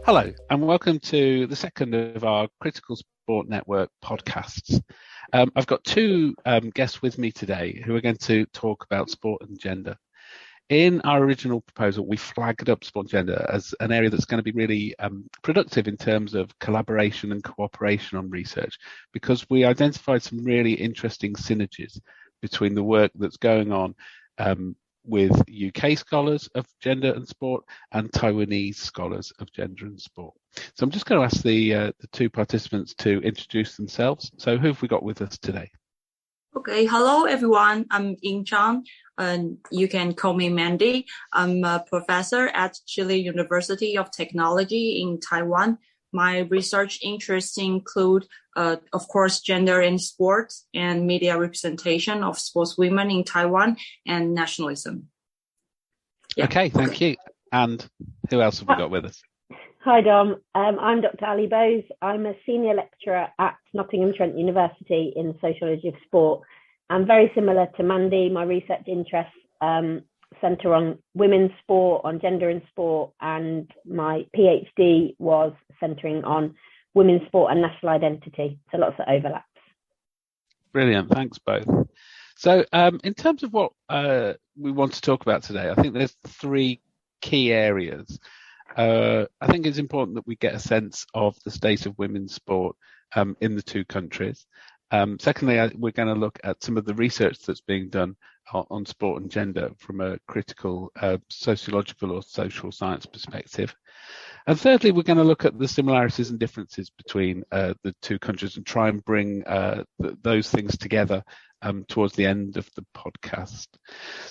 Hello, and welcome to the second of our Critical Sport Network podcasts. I've got two guests with me today who are going to talk about sport and gender. In our original proposal, we flagged up sport and gender as an area that's going to be really productive in terms of collaboration and cooperation on research, because we identified some really interesting synergies between the work that's going on with UK scholars of gender and sport and Taiwanese scholars of gender and sport. So I'm just going to ask the two participants to introduce themselves. So who have we got with us today? Okay, hello everyone. I'm Ying Zhang, and you can call me Mandy. I'm a professor at Chile University of Technology in Taiwan. My research interests include, of course, gender in sports and media representation of sportswomen in Taiwan and nationalism. Yeah. Okay, thank you. And who else have we got with us? Hi, Dom. I'm Dr. Ali Bose. I'm a senior lecturer at Nottingham Trent University in sociology of sport. I'm very similar to Mandy. My research interests centre on women's sport, on gender in sport, and my PhD was centering on women's sport and national identity. So lots of overlaps. Brilliant. Thanks both. So in terms of what we want to talk about today, I think there's three key areas. I think it's important that we get a sense of the state of women's sport in the two countries. Secondly, we're going to look at some of the research that's being done on sport and gender from a critical sociological or social science perspective. And thirdly, we're going to look at the similarities and differences between the two countries and try and bring those things together towards the end of the podcast.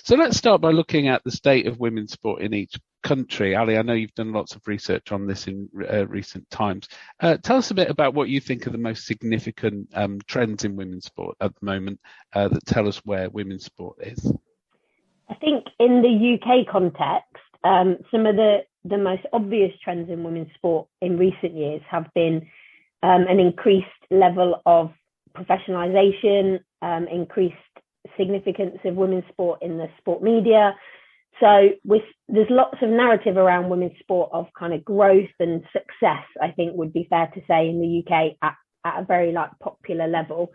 So let's start by looking at the state of women's sport in each country. Ali, I know you've done lots of research on this in recent times. Tell us a bit about what you think are the most significant trends in women's sport at the moment that tell us where women's sport is. I think in the UK context, some of the most obvious trends in women's sport in recent years have been an increased level of professionalisation, increased significance of women's sport in the sport media. So there's lots of narrative around women's sport of kind of growth and success, I think would be fair to say, in the UK at a very popular level.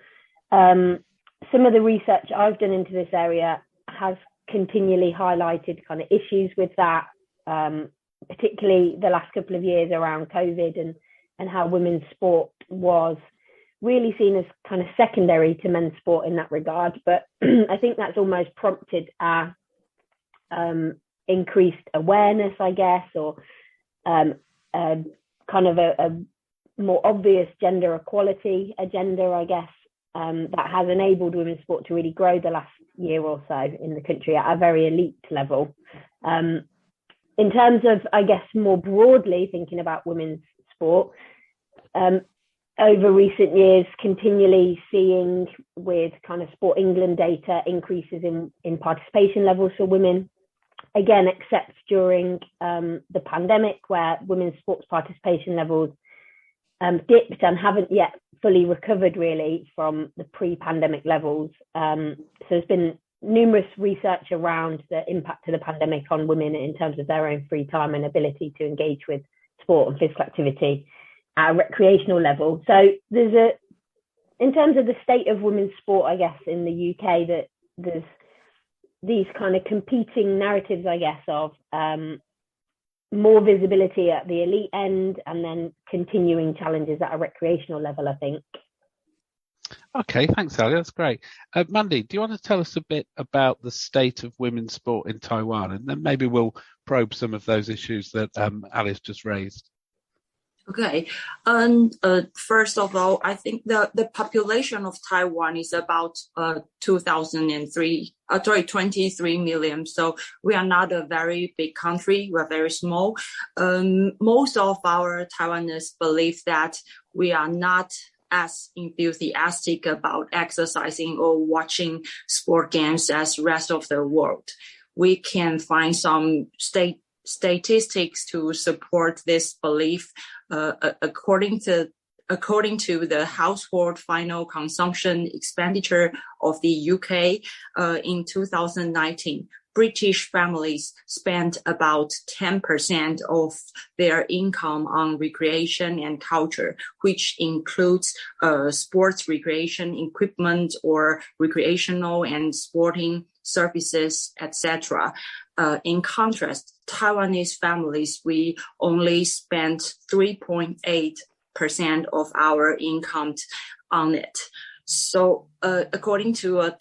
Some of the research I've done into this area has continually highlighted kind of issues with that, particularly the last couple of years around COVID and how women's sport was really seen as kind of secondary to men's sport in that regard. But I think that's almost prompted a increased awareness, I guess, or kind of a more obvious gender equality agenda, I guess, that has enabled women's sport to really grow the last year or so in the country at a very elite level. In terms of, I guess, more broadly thinking about women's sport, over recent years, continually seeing with kind of Sport England data increases in participation levels for women, again, except during the pandemic, where women's sports participation levels dipped and haven't yet fully recovered really from the pre-pandemic levels. So there's been numerous research around the impact of the pandemic on women in terms of their own free time and ability to engage with sport and physical activity at a recreational level. So in terms of the state of women's sport, I guess, in the UK, that there's these kind of competing narratives, I guess, of more visibility at the elite end and then continuing challenges at a recreational level, I think. Okay, thanks, Ali. That's great. Mandy, do you want to tell us a bit about the state of women's sport in Taiwan? And then maybe we'll probe some of those issues that Alice just raised. Okay. First of all, I think the population of Taiwan is about 23 million. So we are not a very big country. We're very small. Most of our Taiwanese believe that we are not as enthusiastic about exercising or watching sport games as the rest of the world. We can find some statistics to support this belief. According to the household final consumption expenditure of the UK in 2019, British families spend about 10% of their income on recreation and culture, which includes sports recreation equipment or recreational and sporting services, etc. In contrast, Taiwanese families, we only spend 3.8% of our income on it. So, according to a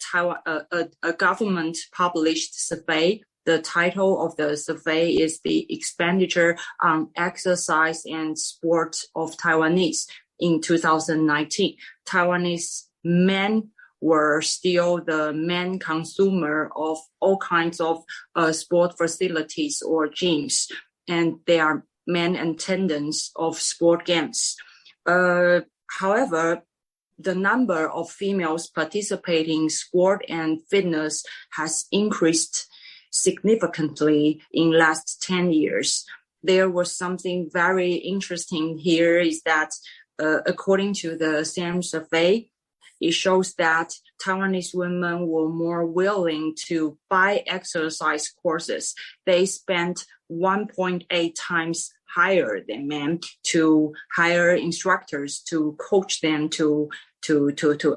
government published survey, the title of the survey is the expenditure on exercise and sport of Taiwanese in 2019. Taiwanese men were still the main consumer of all kinds of sport facilities or gyms, and they are main attendants of sport games. However, the number of females participating in sport and fitness has increased significantly in last 10 years. There was something very interesting here is that according to the same survey, it shows that Taiwanese women were more willing to buy exercise courses. They spent 1.8 times higher than men to hire instructors to coach them to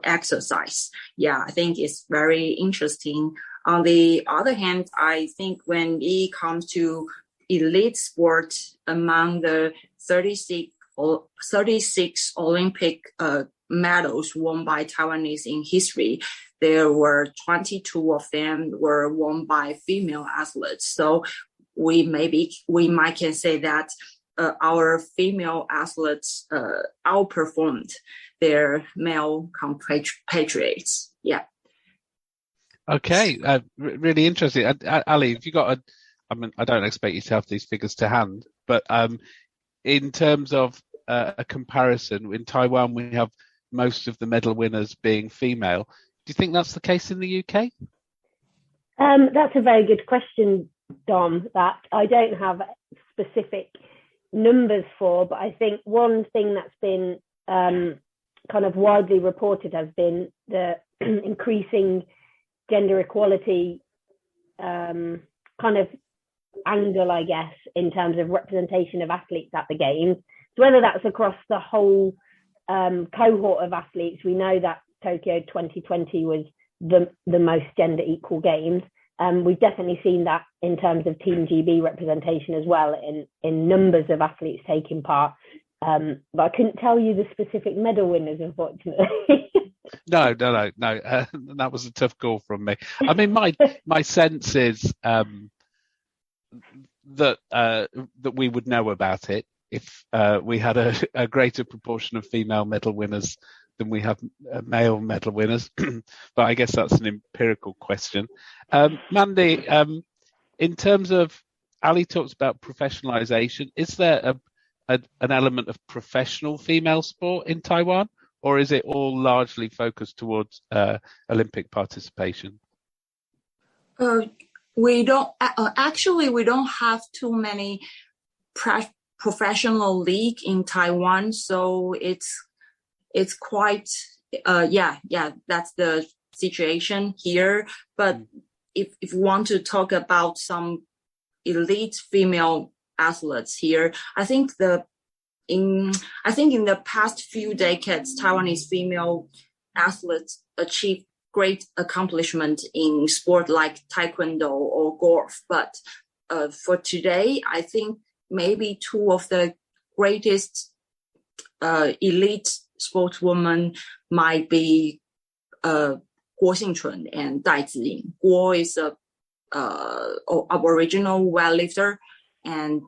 exercise. Yeah, I think it's very interesting. On the other hand, I think when it comes to elite sport, among the 36 Olympic medals won by Taiwanese in history, there were 22 of them were won by female athletes. So we might can say that our female athletes outperformed their male compatriots. Yeah. Okay, really interesting. Ali, have you got I don't expect you to have these figures to hand, but in terms of a comparison, in Taiwan we have most of the medal winners being female. Do you think that's the case in the UK? That's a very good question, Dom, that I don't have specific numbers for, but I think one thing that's been kind of widely reported has been the increasing gender equality kind of angle, I guess, in terms of representation of athletes at the games. So whether that's across the whole cohort of athletes, we know that Tokyo 2020 was the most gender equal games. We've definitely seen that in terms of Team GB representation as well in numbers of athletes taking part. But I couldn't tell you the specific medal winners, unfortunately. No. That was a tough call from me. I mean, my sense is that we would know about it if we had a greater proportion of female medal winners than we have male medal winners. But I guess that's an empirical question. Mandy, in terms of, Ali talks about professionalization, is there an element of professional female sport in Taiwan, or is it all largely focused towards Olympic participation? We don't have too many professional league in Taiwan, so it's quite that's the situation here. But if you want to talk about some elite female athletes here, I think in the past few decades, Taiwanese female athletes achieved great accomplishment in sport like taekwondo or golf. But for today, I think maybe two of the greatest elite sportswomen might be Guo Xingchun and Dai Ziying. Guo is a Aboriginal weightlifter, and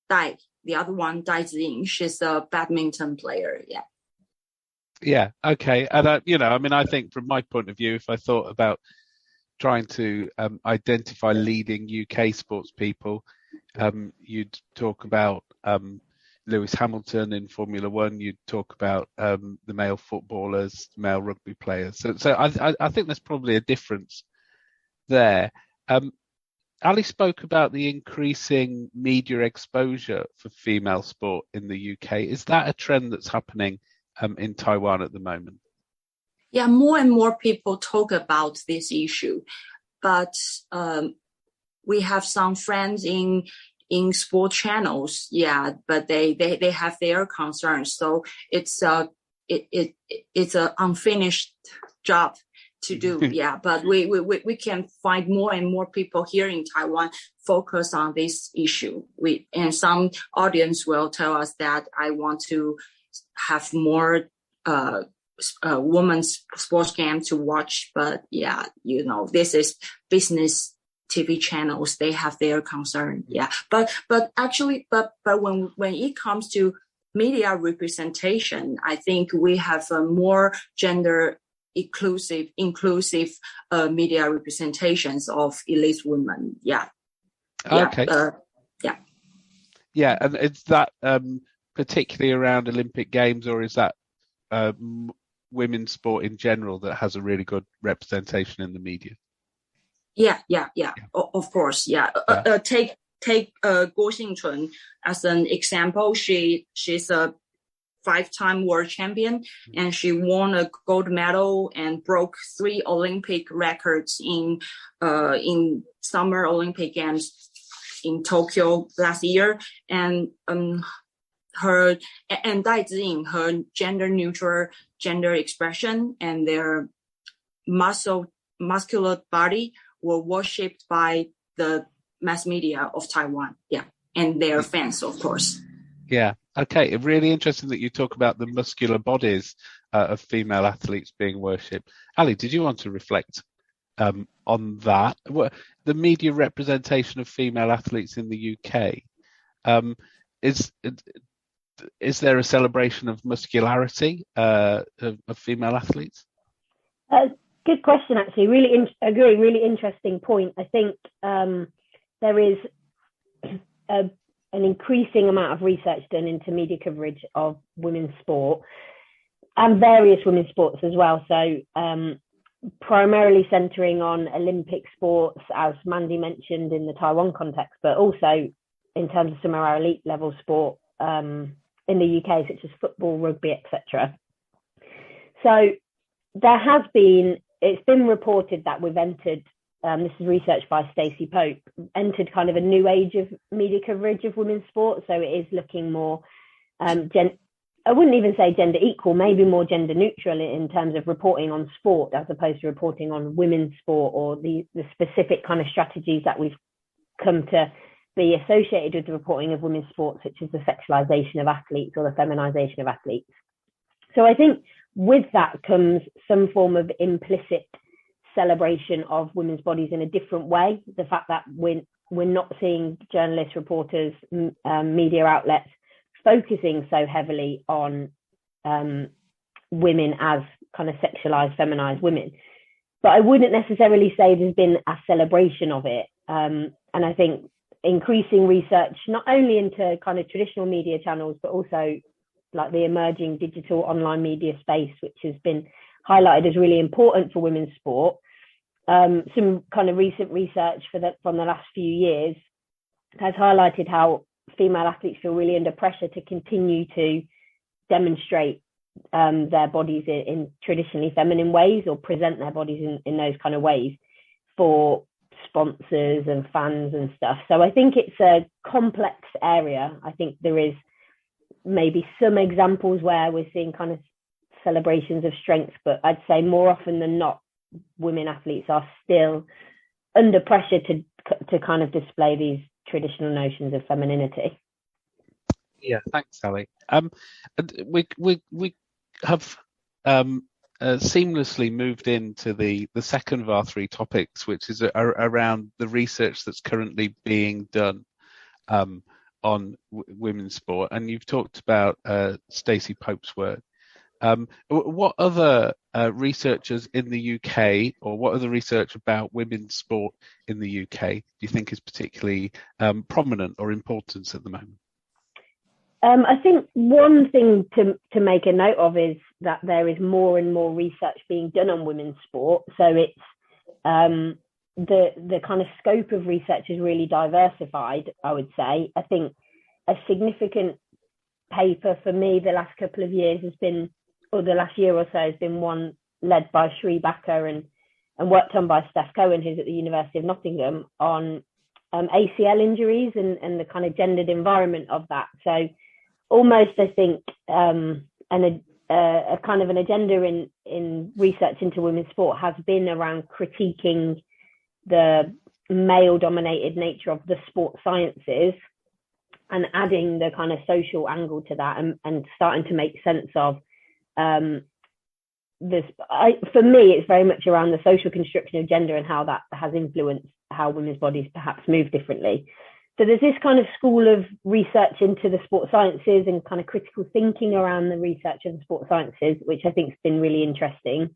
Dai, the other one, Dai Ziying, she's a badminton player. Yeah. Yeah. Okay. And I think from my point of view, if I thought about trying to identify leading UK sports people, you'd talk about Lewis Hamilton in Formula One. You'd talk about the male footballers, male rugby players. So I think there's probably a difference there. Ali spoke about the increasing media exposure for female sport in the UK. Is that a trend that's happening in Taiwan at the moment? Yeah, more and more people talk about this issue, but we have some friends in sport channels, but they have their concerns. So it's a unfinished job to do. But we can find more and more people here in Taiwan focus on this issue. And some audience will tell us that I want to have more women's sports game to watch, but this is business TV channels, they have their concern. But when it comes to media representation, I think we have a more gender inclusive media representations of elite women. Okay. And is that particularly around Olympic Games, or is that women's sport in general that has a really good representation in the media? Of course. Take Guo Xingchun as an example. She's a 5-time world champion, and she won a gold medal and broke 3 Olympic records in Summer Olympic Games in Tokyo last year. And Dai Ziying, her gender neutral gender expression and their muscular body were worshipped by the mass media of Taiwan, and their fans, of course. Okay, really interesting that you talk about the muscular bodies of female athletes being worshipped. Ali, did you want to reflect on that? The media representation of female athletes in the UK, is there a celebration of muscularity of female athletes? Good question, actually. Really interesting point. I think there is an increasing amount of research done into media coverage of women's sport and various women's sports as well. So primarily centering on Olympic sports, as Mandy mentioned in the Taiwan context, but also in terms of some of our elite level sport in the UK, such as football, rugby, etc. So it's been reported that we've entered, this is research by Stacey Pope, entered kind of a new age of media coverage of women's sport. So it is looking more, I wouldn't even say gender equal, maybe more gender neutral in terms of reporting on sport as opposed to reporting on women's sport, or the specific kind of strategies that we've come to be associated with the reporting of women's sports, such as the sexualization of athletes or the feminization of athletes. So I think with that comes some form of implicit celebration of women's bodies in a different way. The fact that we're not seeing journalists, reporters, media outlets focusing so heavily on women as kind of sexualized, feminized women. But I wouldn't necessarily say there's been a celebration of it. And I think increasing research, not only into kind of traditional media channels, but also like the emerging digital online media space, which has been highlighted as really important for women's sport. Some kind of recent research from the last few years has highlighted how female athletes feel really under pressure to continue to demonstrate their bodies in traditionally feminine ways, or present their bodies in those kind of ways for sponsors and fans and stuff. So I think it's a complex area. I think there is maybe some examples where we're seeing kind of celebrations of strength, but I'd say more often than not, women athletes are still under pressure to kind of display these traditional notions of femininity. Yeah, thanks, Sally. We have seamlessly moved into the second of our 3 topics, which is around the research that's currently being done on women's sport, and you've talked about Stacey Pope's work. What other researchers in the UK, or what other research about women's sport in the UK do you think is particularly prominent or important at the moment? I think one thing to make a note of is that there is more and more research being done on women's sport. So it's the kind of scope of research is really diversified, I would say. I think a significant paper for me the last couple of years has been, or the last year or so, has been one led by Sri Bakker and worked on by Steph Cohen, who's at the University of Nottingham, on ACL injuries and the kind of gendered environment of that. So almost, I think, a kind of an agenda in research into women's sport has been around critiquing the male-dominated nature of the sport sciences and adding the kind of social angle to that and starting to make sense of this. For me, it's very much around the social construction of gender and how that has influenced how women's bodies perhaps move differently. So there's this kind of school of research into the sport sciences and kind of critical thinking around the research of the sport sciences, which I think has been really interesting.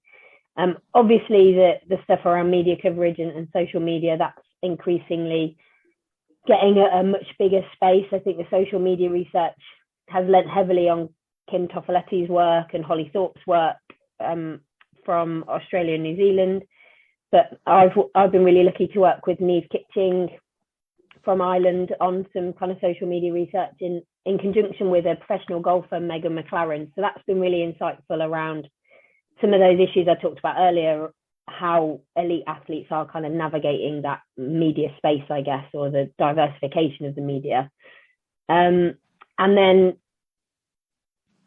Obviously, the stuff around media coverage and social media, that's increasingly getting a much bigger space. I think the social media research has lent heavily on Kim Tofoletti's work and Holly Thorpe's work from Australia and New Zealand. But I've been really lucky to work with Niamh Kitching from Ireland on some kind of social media research in conjunction with a professional golfer, Megan McLaren. So that's been really insightful around some of those issues I talked about earlier, how elite athletes are kind of navigating that media space, I guess, or the diversification of the media. And then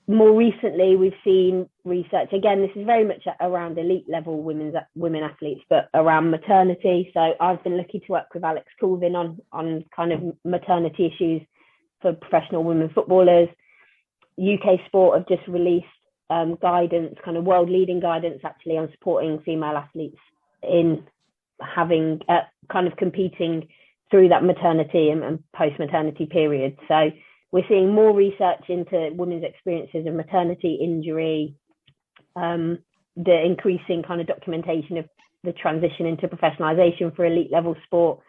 more recently, we've seen research, again, this is very much around elite level women athletes, but around maternity. So I've been lucky to work with Alex Colvin on kind of maternity issues for professional women footballers. UK Sport have just released guidance, kind of world leading guidance actually on supporting female athletes in having kind of competing through that maternity and post-maternity period. So we're seeing more research into women's experiences of maternity injury, the increasing kind of documentation of the transition into professionalization for elite level sport.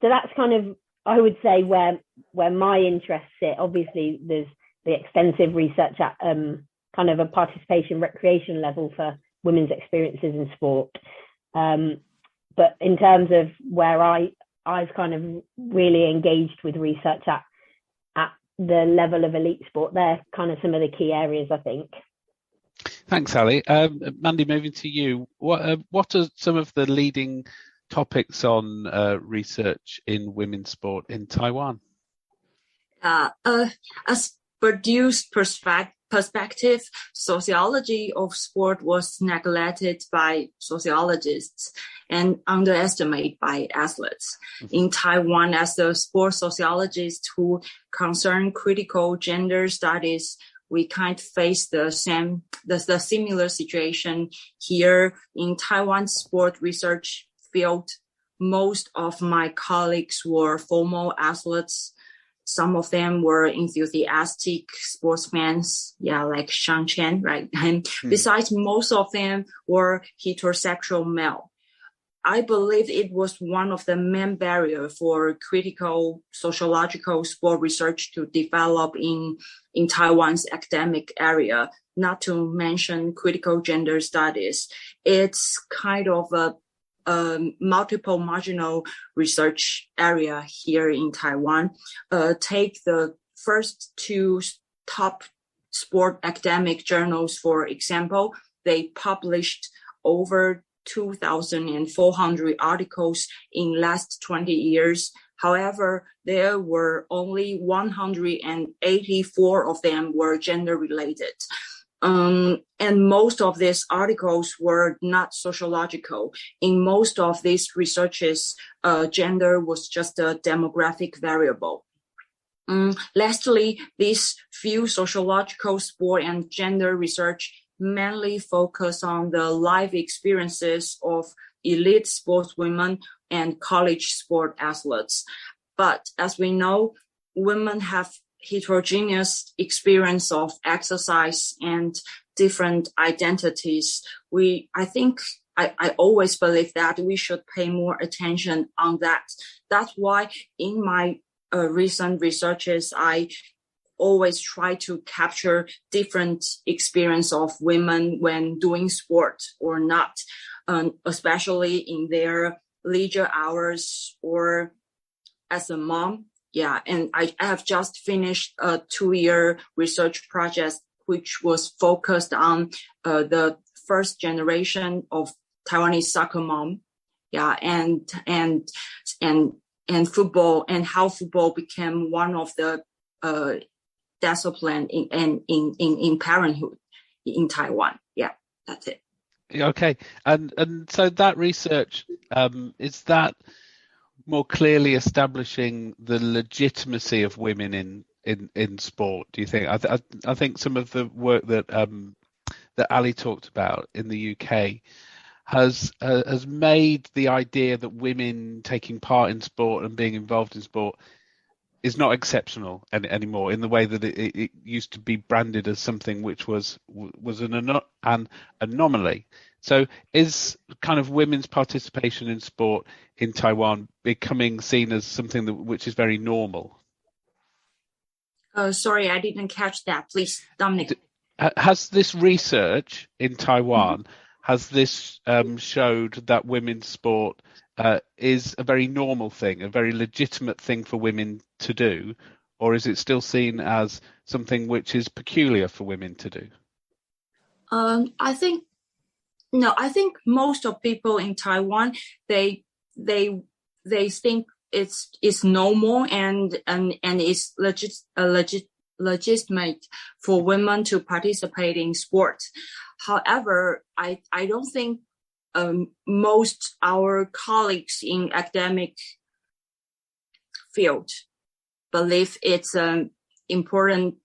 So that's kind of, I would say, where my interests sit. Obviously, there's the extensive research at kind of a participation recreation level for women's experiences in sport. But in terms of where I've kind of really engaged with research at the level of elite sport, they're kind of some of the key areas, I think. Thanks, Ali. Mandy, moving to you. What are some of the leading topics on research in women's sport in Taiwan? As Purdue's perspective, sociology of sport was neglected by sociologists and underestimated by athletes. In Taiwan, as the sports sociologists who concern critical gender studies, we kind of face the similar situation here in Taiwan sport research field. Most of my colleagues were former athletes. Some of them were enthusiastic sportsmen, like Shang Chen, right? And besides, most of them were heterosexual male. I believe it was one of the main barriers for critical sociological sport research to develop in Taiwan's academic area, not to mention critical gender studies. It's kind of a multiple marginal research area here in Taiwan. Take the first two top sport academic journals, for example. They published over 2,400 articles in last 20 years. However, there were only 184 of them were gender related. And most of these articles were not sociological. In most of these researches, gender was just a demographic variable. Lastly, these few sociological sport and gender research mainly focus on the life experiences of elite sportswomen and college sport athletes. But as we know, women have heterogeneous experience of exercise and different identities. I think I always believe that we should pay more attention on that. That's why in my recent researches, I always try to capture different experience of women when doing sport or not, especially in their leisure hours or as a mom. Yeah, and I have just finished a 2-year research project which was focused on the first generation of Taiwanese soccer mom. Yeah, and football, and how football became one of the discipline in parenthood in Taiwan. Yeah, that's it. Okay, and so that research, is that more clearly establishing the legitimacy of women in sport? Do you think? I think some of the work that that Ali talked about in the UK has made the idea that women taking part in sport and being involved in sport is not exceptional anymore, in the way that it used to be branded as something which was an anomaly. So is kind of women's participation in sport in Taiwan becoming seen as something which is very normal? Sorry, I didn't catch that. Please, Dominic. Has this research in Taiwan, has this showed that women's sport is a very normal thing, a very legitimate thing for women to do, or is it still seen as something which is peculiar for women to do? I think most of people in Taiwan, they think it's normal and it's legitimate for women to participate in sports. However, I don't think most our colleagues in academic field believe it's an important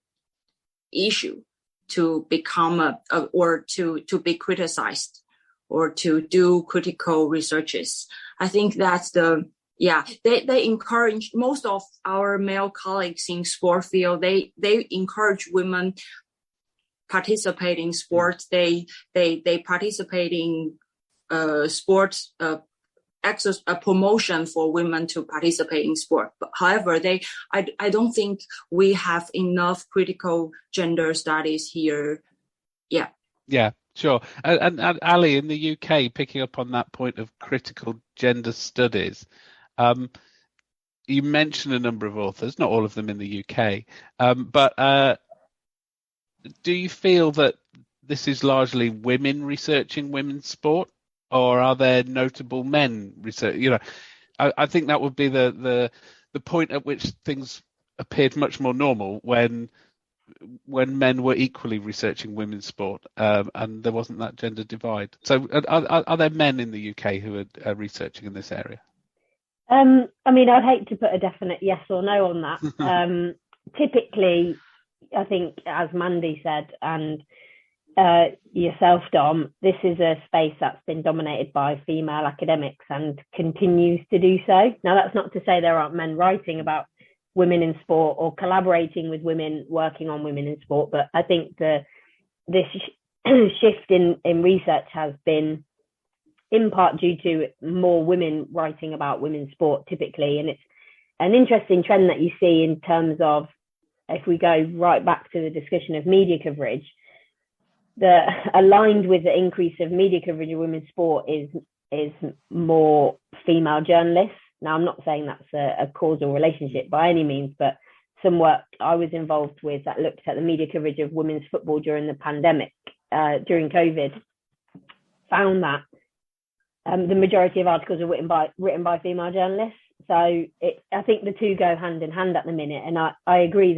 issue to become or to be criticized or to do critical researches. I think that's they encourage, most of our male colleagues in sport field, they encourage women participate in sports. They participate in sports promotion for women to participate in sport. But however, I don't think we have enough critical gender studies here. Yeah, sure. And Ali, in the UK, picking up on that point of critical gender studies, you mentioned a number of authors, not all of them in the UK, but do you feel that this is largely women researching women's sport, or are there notable men research? I think that would be the point at which things appeared much more normal when men were equally researching women's sport, and there wasn't that gender divide. So are there men in the UK who are researching in this area? I mean, I'd hate to put a definite yes or no on that. Typically, I think, as Mandy said, and yourself, Dom, this is a space that's been dominated by female academics and continues to do so. Now, that's not to say there aren't men writing about women in sport or collaborating with women working on women in sport, but I think this shift in research has been in part due to more women writing about women's sport typically. And it's an interesting trend that you see in terms of, if we go right back to the discussion of media coverage, aligned with the increase of media coverage of women's sport is more female journalists. Now, I'm not saying that's a causal relationship by any means, but some work I was involved with that looked at the media coverage of women's football during the pandemic, during COVID, found that the majority of articles are written by female journalists. So I think the two go hand in hand at the minute. And I agree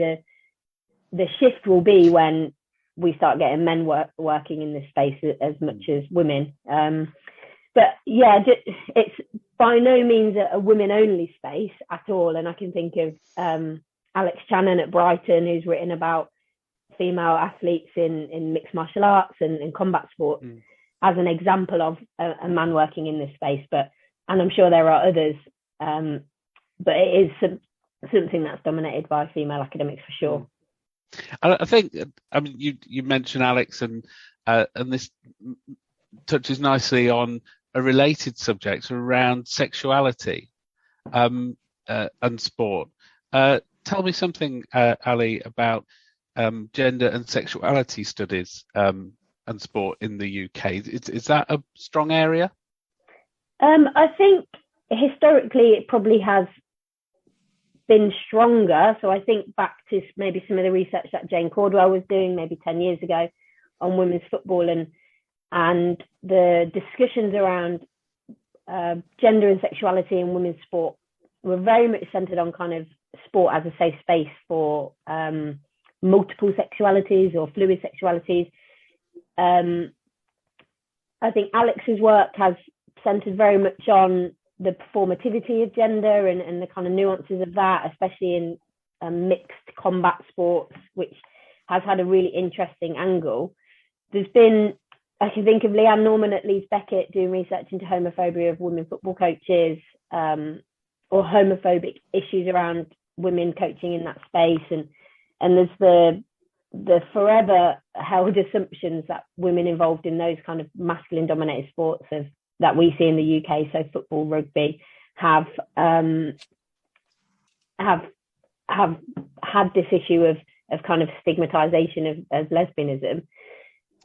the shift will be when we start getting men working in this space as much as women. But yeah, it's by no means a women-only space at all. And I can think of Alex Channon at Brighton, who's written about female athletes in mixed martial arts and combat sport as an example of a man working in this space. And I'm sure there are others, but it is something that's dominated by female academics for sure. I think, I mean, you mentioned Alex, and this touches nicely on a related subject around sexuality and sport. Tell me something, Ali, about gender and sexuality studies and sport in the UK. Is that a strong area? I think historically it probably has been stronger. So I think back to maybe some of the research that Jane Cordwell was doing maybe 10 years ago on women's football, and the discussions around gender and sexuality in women's sport we're very much centered on kind of sport as a safe space for multiple sexualities or fluid sexualities. I think Alex's work has centered very much on the performativity of gender and the kind of nuances of that, especially in mixed combat sports, which has had a really interesting angle. There's been, I can think of Leanne Norman at Leeds Beckett doing research into homophobia of women football coaches, or homophobic issues around women coaching in that space. And there's the forever held assumptions that women involved in those kind of masculine dominated sports that we see in the UK, so football, rugby, have had this issue of kind of stigmatization of lesbianism.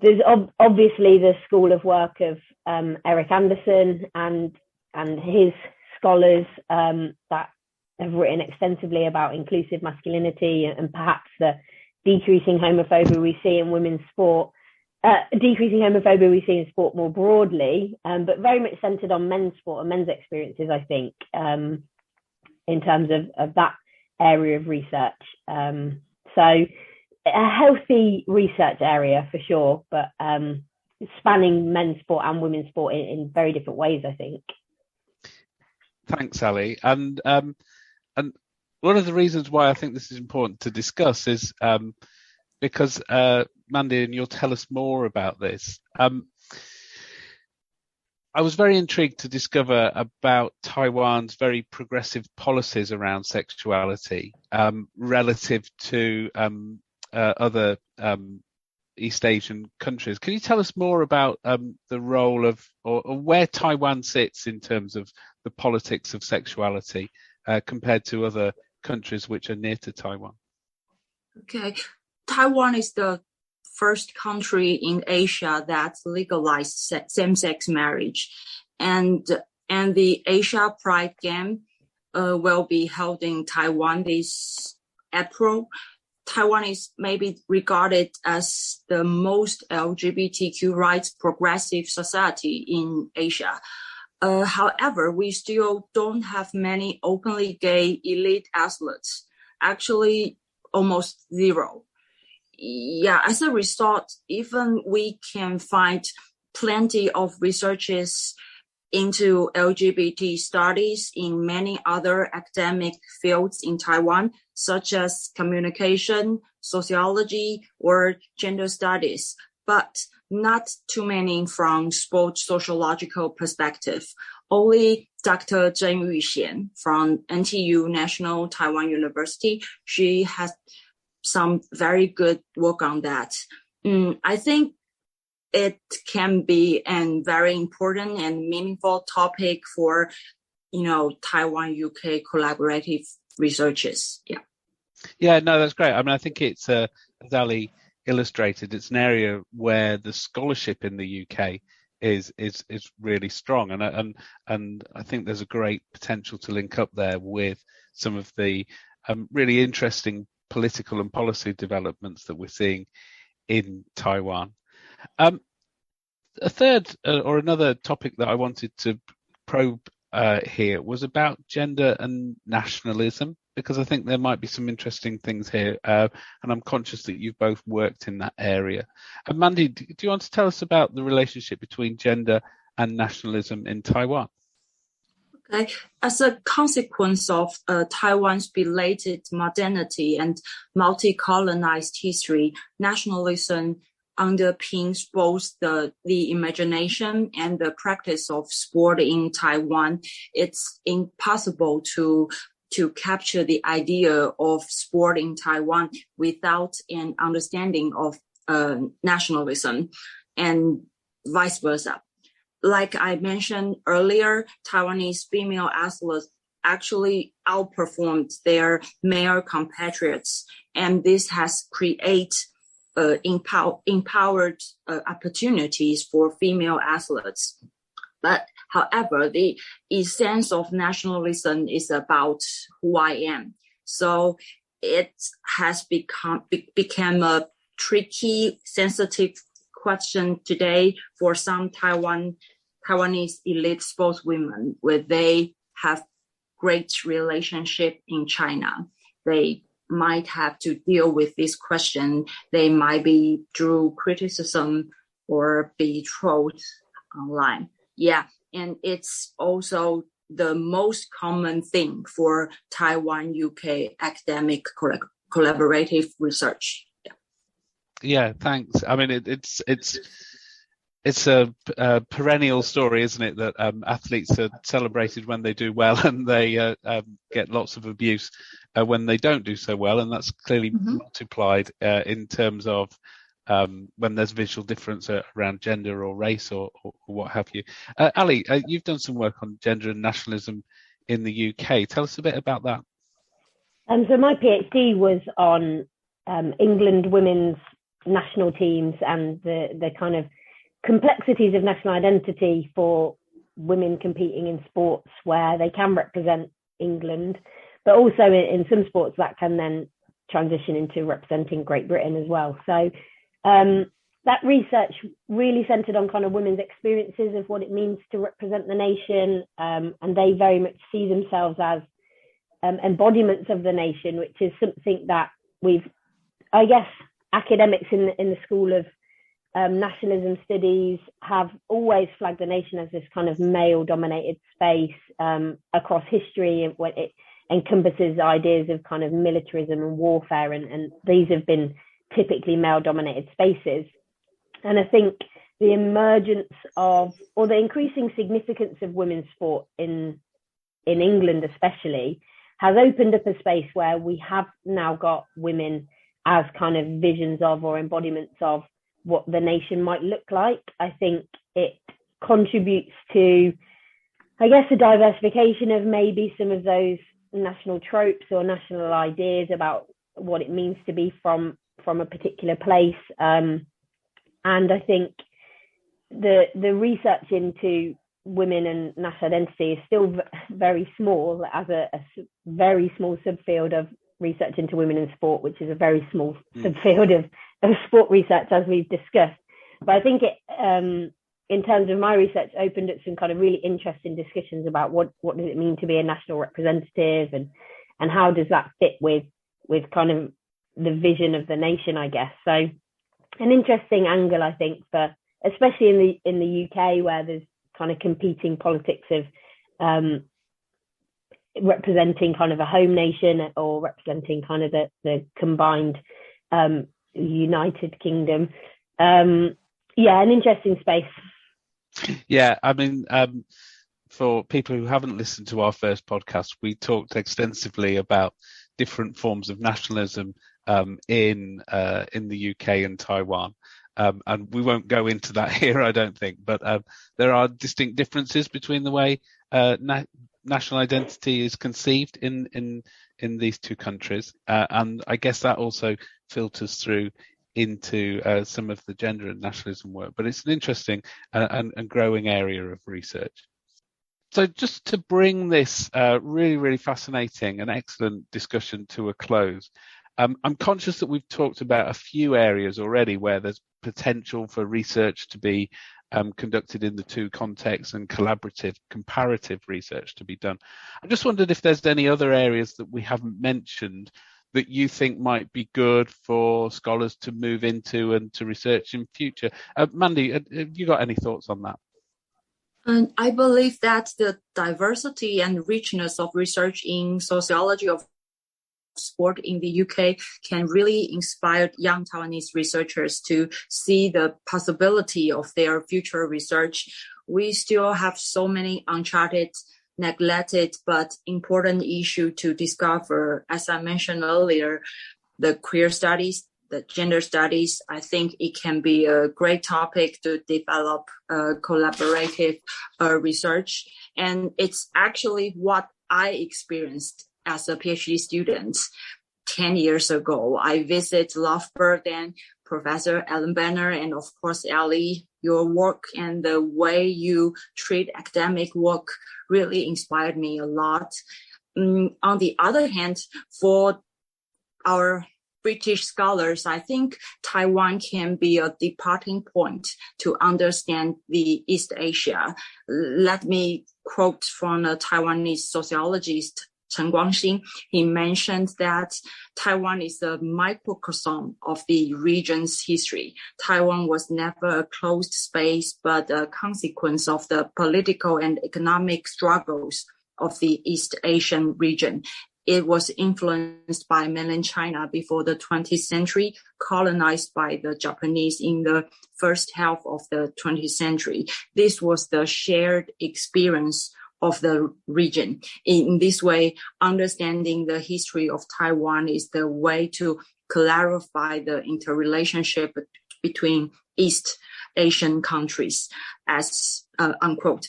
There's obviously the school of work of Eric Anderson and his scholars that have written extensively about inclusive masculinity and perhaps the decreasing homophobia we see in women's sport, decreasing homophobia we see in sport more broadly, but very much centered on men's sport and men's experiences, I think, in terms of that area of research. So a healthy research area for sure, but spanning men's sport and women's sport in very different ways, I think. Thanks, Ali. And one of the reasons why I think this is important to discuss is because, Mandy, and you'll tell us more about this. I was very intrigued to discover about Taiwan's very progressive policies around sexuality relative to other East Asian countries. Can you tell us more about the role of, or where Taiwan sits in terms of the politics of sexuality compared to other countries which are near to Taiwan? Okay. Taiwan is the first country in Asia that legalized same-sex marriage, and the Asia Pride Game will be held in Taiwan this April. Taiwan is maybe regarded as the most LGBTQ rights progressive society in Asia. However, we still don't have many openly gay elite athletes, actually almost zero. Yeah, as a result, even we can find plenty of researches into LGBT studies in many other academic fields in Taiwan, such as communication, sociology, or gender studies, but not too many from sports sociological perspective. Only Dr. Zheng Yuxian from NTU National Taiwan University, she has some very good work on that. I think it can be a very important and meaningful topic for, Taiwan-UK collaborative researches. Yeah. Yeah, no, that's great. I mean, I think it's, as Ali illustrated, it's an area where the scholarship in the UK is really strong, and I think there's a great potential to link up there with some of the really interesting political and policy developments that we're seeing in Taiwan. A third or another topic that I wanted to probe here was about gender and nationalism, because I think there might be some interesting things here, and I'm conscious that you've both worked in that area. And Mandy, do you want to tell us about the relationship between gender and nationalism in Taiwan? Okay. As a consequence of Taiwan's belated modernity and multi-colonized history, nationalism underpins both the imagination and the practice of sport in Taiwan. It's impossible to capture the idea of sport in Taiwan without an understanding of nationalism, and vice versa. Like I mentioned earlier, Taiwanese female athletes actually outperformed their male compatriots, and this has created empowered opportunities for female athletes. But however, the essence of nationalism is about who I am. So it has become a tricky, sensitive question today for some Taiwanese elite sportswomen, where they have great relationship in China. They might have to deal with this question. They might be through criticism or be trolled online. Yeah, and it's also the most common thing for Taiwan UK academic collaborative research. Yeah, thanks. I mean, it's a perennial story, isn't it? That athletes are celebrated when they do well, and they get lots of abuse when they don't do so well, and that's clearly multiplied in terms of when there's visual difference around gender or race or what have you. Ali, you've done some work on gender and nationalism in the UK. Tell us a bit about that. So my PhD was on England women's national teams and the kind of complexities of national identity for women competing in sports where they can represent England, but also in some sports that can then transition into representing Great Britain as well. So that research really centered on kind of women's experiences of what it means to represent the nation, and they very much see themselves as embodiments of the nation, which is something that I guess academics in the School of Nationalism Studies have always flagged the nation as this kind of male-dominated space across history, and what it encompasses ideas of kind of militarism and warfare, and these have been typically male-dominated spaces. And I think the emergence of, or the increasing significance of women's sport in England especially, has opened up a space where we have now got women as kind of visions of or embodiments of what the nation might look like. I think it contributes to, I guess, a diversification of maybe some of those national tropes or national ideas about what it means to be from a particular place. And I think the research into women and national identity is still very small, as a very small subfield of research into women in sport, which is a very small subfield of sport research, as we've discussed. But I think it, in terms of my research, opened up some kind of really interesting discussions about what does it mean to be a national representative, and how does that fit with kind of the vision of the nation, I guess. So an interesting angle, I think, for especially in the UK, where there's kind of competing politics of representing kind of a home nation or representing kind of the combined United Kingdom. An interesting space. Yeah, I mean, for people who haven't listened to our first podcast, we talked extensively about different forms of nationalism in the UK and Taiwan. And we won't go into that here, I don't think, but there are distinct differences between the way national identity is conceived in these two countries, and I guess that also filters through into some of the gender and nationalism work. But it's an interesting and growing area of research. So just to bring this really, really fascinating and excellent discussion to a close, I'm conscious that we've talked about a few areas already where there's potential for research to be conducted in the two contexts and collaborative, comparative research to be done. I just wondered if there's any other areas that we haven't mentioned that you think might be good for scholars to move into and to research in future. Mandy, have you got any thoughts on that? I believe that the diversity and richness of research in sociology of sport in the UK can really inspire young Taiwanese researchers to see the possibility of their future research. We still have so many uncharted, neglected, but important issues to discover. As I mentioned earlier, the queer studies, the gender studies, I think it can be a great topic to develop collaborative research. And it's actually what I experienced as a PhD student 10 years ago. I visited Loughborough, then Professor Ellen Banner, and of course, Ali, your work and the way you treat academic work really inspired me a lot. On the other hand, for our British scholars, I think Taiwan can be a departing point to understand the East Asia. Let me quote from a Taiwanese sociologist, Chen Guangxin. He mentioned that Taiwan is a microcosm of the region's history. Taiwan was never a closed space, but a consequence of the political and economic struggles of the East Asian region. It was influenced by mainland China before the 20th century, colonized by the Japanese in the first half of the 20th century. This was the shared experience of the region. In this way, understanding the history of Taiwan is the way to clarify the interrelationship between East Asian countries, as unquote.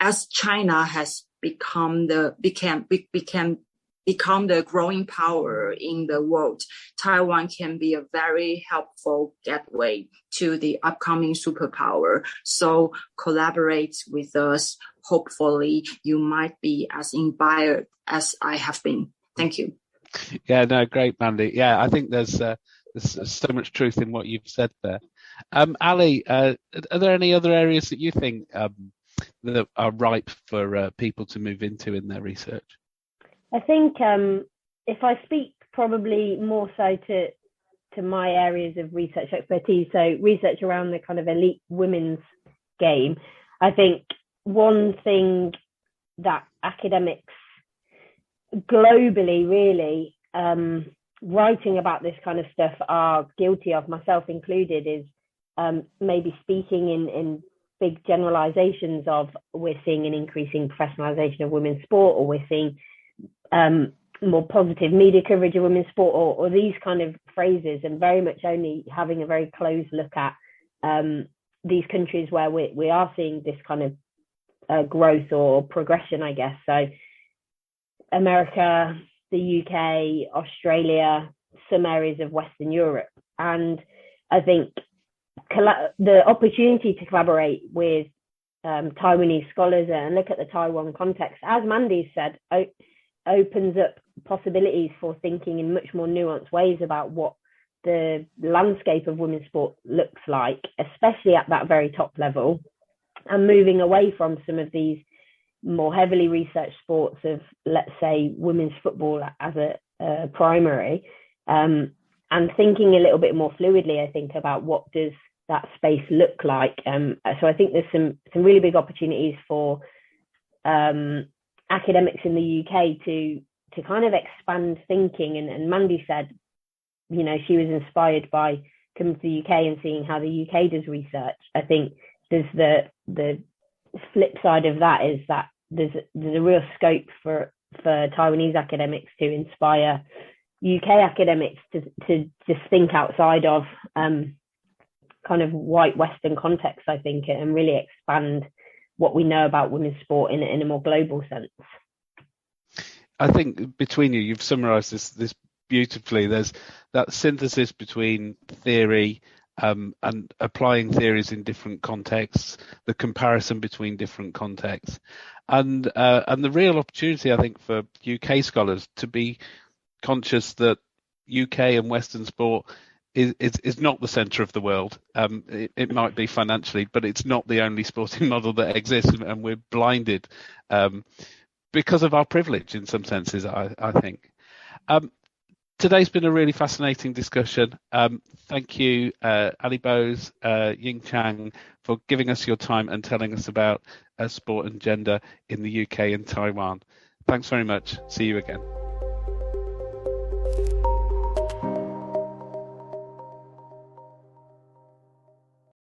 As China has become the growing power in the world, Taiwan can be a very helpful gateway to the upcoming superpower. So collaborate with us. Hopefully you might be as inspired as I have been. Thank you. Yeah, no, great, Mandy. Yeah, I think there's so much truth in what you've said there. Ali, are there any other areas that you think that are ripe for people to move into in their research? I think if I speak probably more so to my areas of research expertise, so research around the kind of elite women's game, I think one thing that academics globally really writing about this kind of stuff are guilty of, myself included, is maybe speaking in big generalizations of we're seeing an increasing professionalization of women's sport, or we're seeing more positive media coverage of women's sport, or these kind of phrases, and very much only having a very close look at these countries where we are seeing this kind of growth or progression, I guess. So America, the UK, Australia, some areas of Western Europe. And I think the opportunity to collaborate with Taiwanese scholars and look at the Taiwan context, as Mandy said, opens up possibilities for thinking in much more nuanced ways about what the landscape of women's sport looks like, especially at that very top level, and moving away from some of these more heavily researched sports of, let's say, women's football as a primary, and thinking a little bit more fluidly, I think, about what does that space look like. So I think there's some really big opportunities for academics in the UK to kind of expand thinking. And Mandy said, you know, she was inspired by coming to the UK and seeing how the UK does research. I think there's the flip side of that is that there's a real scope for Taiwanese academics to inspire UK academics to just think outside of kind of white Western context, I think, and really expand what we know about women's sport in a more global sense. I think between you, you've summarised this beautifully. There's that synthesis between theory and applying theories in different contexts, the comparison between different contexts, and the real opportunity, I think, for UK scholars to be conscious that UK and Western sport is not the centre of the world. It might be financially, but it's not the only sporting model that exists, and we're blinded because of our privilege in some senses, I think. Today's been a really fascinating discussion. Thank you, Ali Bose, Ying Chang, for giving us your time and telling us about sport and gender in the UK and Taiwan. Thanks very much. See you again.